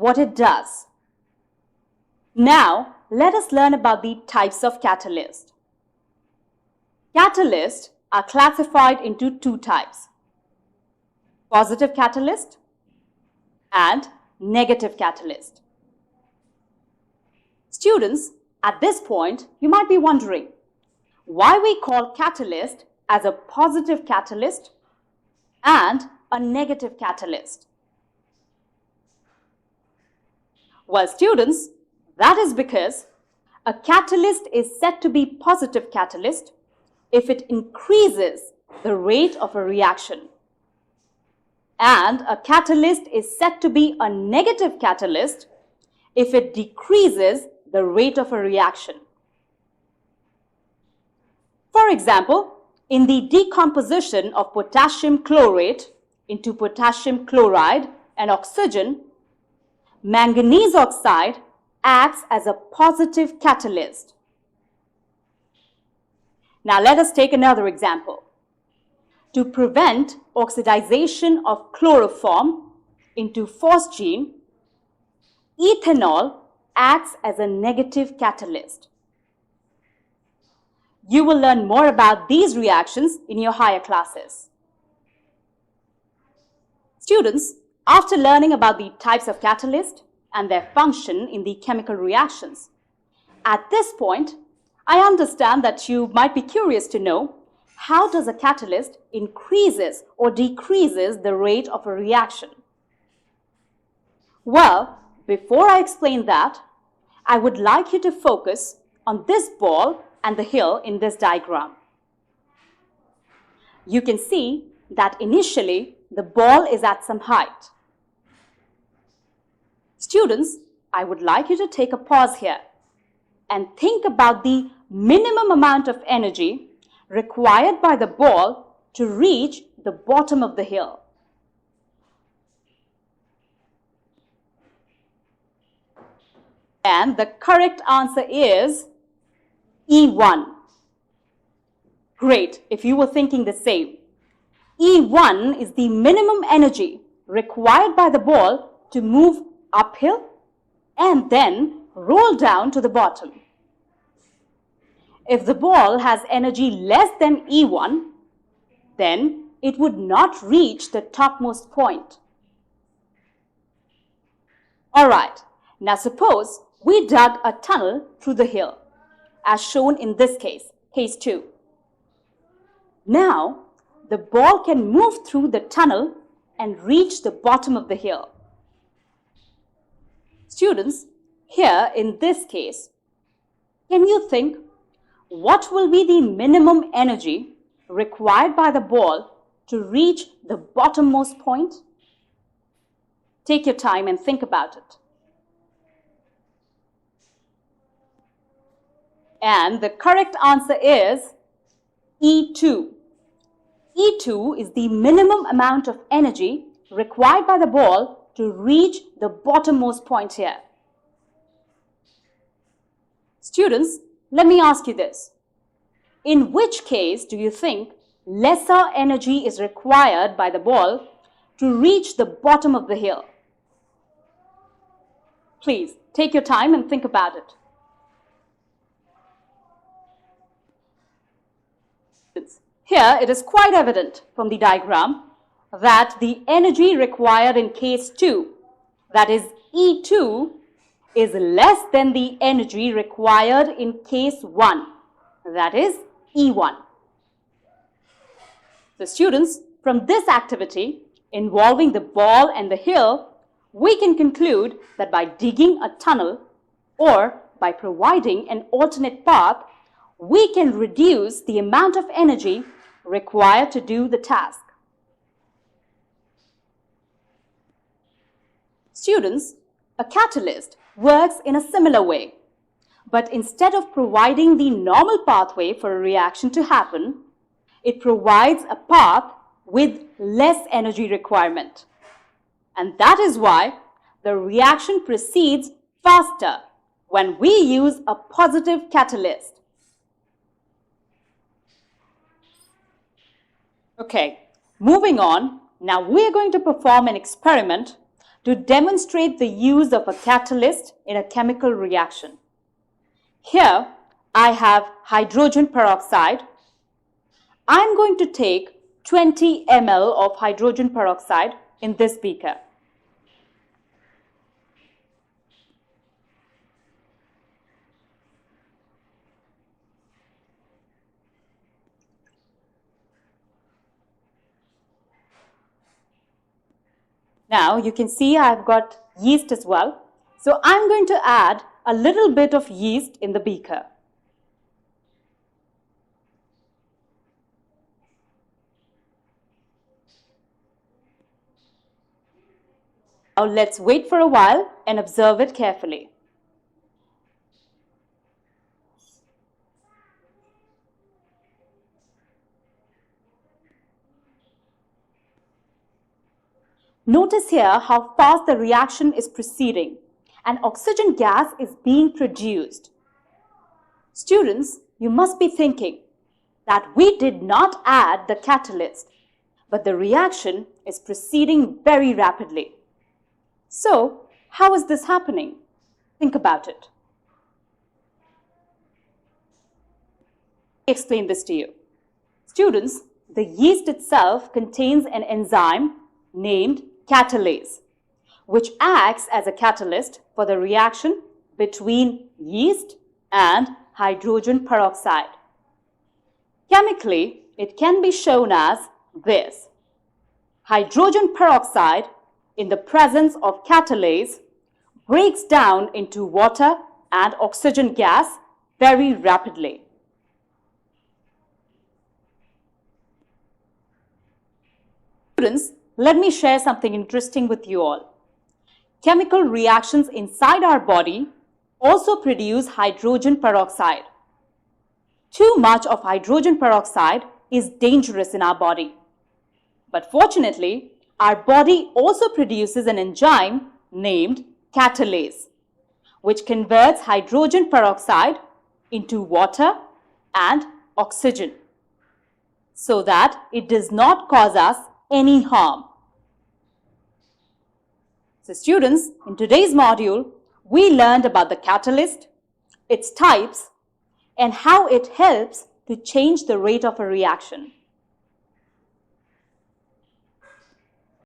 what it does. Now, let us learn about the types of catalyst. Catalysts are classified into two types: positive catalyst and negative catalyst. Students, at this point, you might be wondering why we call catalyst as a positive catalyst and a negative catalyst. Well, students, that is because a catalyst is said to be positive catalyst if it increases the rate of a reaction, and a catalyst is said to be a negative catalyst if it decreases the rate of a reaction. For example, in the decomposition of potassium chlorate into potassium chloride and oxygen, manganese oxide acts as a positive catalyst. Now let us take another example. To prevent oxidization of chloroform into phosgene, ethanol acts as a negative catalyst. You will learn more about these reactions in your higher classes. Students, after learning about the types of catalyst and their function in the chemical reactions, at this point, I understand that you might be curious to know how does a catalyst increases or decreases the rate of a reaction. Well, before I explain that, I would like you to focus on this ball and the hill in this diagram. You can see that initially the ball is at some height. Students, I would like you to take a pause here and think about the minimum amount of energy required by the ball to reach the bottom of the hill. And the correct answer is E1. Great, if you were thinking the same. E1 is the minimum energy required by the ball to move uphill and then roll down to the bottom. If the ball has energy less than E1, then it would not reach the topmost point. Alright, now suppose we dug a tunnel through the hill, as shown in this case, case 2. Now, the ball can move through the tunnel and reach the bottom of the hill. Students, here in this case, can you think what will be the minimum energy required by the ball to reach the bottommost point? Take your time and think about it. And the correct answer is E2. E2 is the minimum amount of energy required by the ball to reach the bottommost point here. Students, let me ask you this. In which case do you think lesser energy is required by the ball to reach the bottom of the hill? Please take your time and think about it. Here it is quite evident from the diagram that the energy required in case 2, that is E2, is less than the energy required in case 1, that is E1. So students, from this activity involving the ball and the hill, we can conclude that by digging a tunnel or by providing an alternate path, we can reduce the amount of energy required to do the task. Students, a catalyst works in a similar way, but instead of providing the normal pathway for a reaction to happen, it provides a path with less energy requirement. And that is why the reaction proceeds faster when we use a positive catalyst. Okay, moving on. Now we are going to perform an experiment to demonstrate the use of a catalyst in a chemical reaction. Here, I have hydrogen peroxide. I'm going to take 20 ml of hydrogen peroxide in this beaker. Now you can see I've got yeast as well. So I'm going to add a little bit of yeast in the beaker. Now let's wait for a while and observe it carefully. Notice here how fast the reaction is proceeding and oxygen gas is being produced. Students, you must be thinking that we did not add the catalyst, but the reaction is proceeding very rapidly. So, how is this happening? Think about it. Let me explain this to you. Students, the yeast itself contains an enzyme named catalase, which acts as a catalyst for the reaction between yeast and hydrogen peroxide. Chemically, it can be shown as this. Hydrogen peroxide, in the presence of catalase, breaks down into water and oxygen gas very rapidly. Students, let me share something interesting with you all. Chemical reactions inside our body also produce hydrogen peroxide. Too much of hydrogen peroxide is dangerous in our body. But fortunately, our body also produces an enzyme named catalase, which converts hydrogen peroxide into water and oxygen so that it does not cause us any harm. So students, in today's module, we learned about the catalyst, its types, and how it helps to change the rate of a reaction.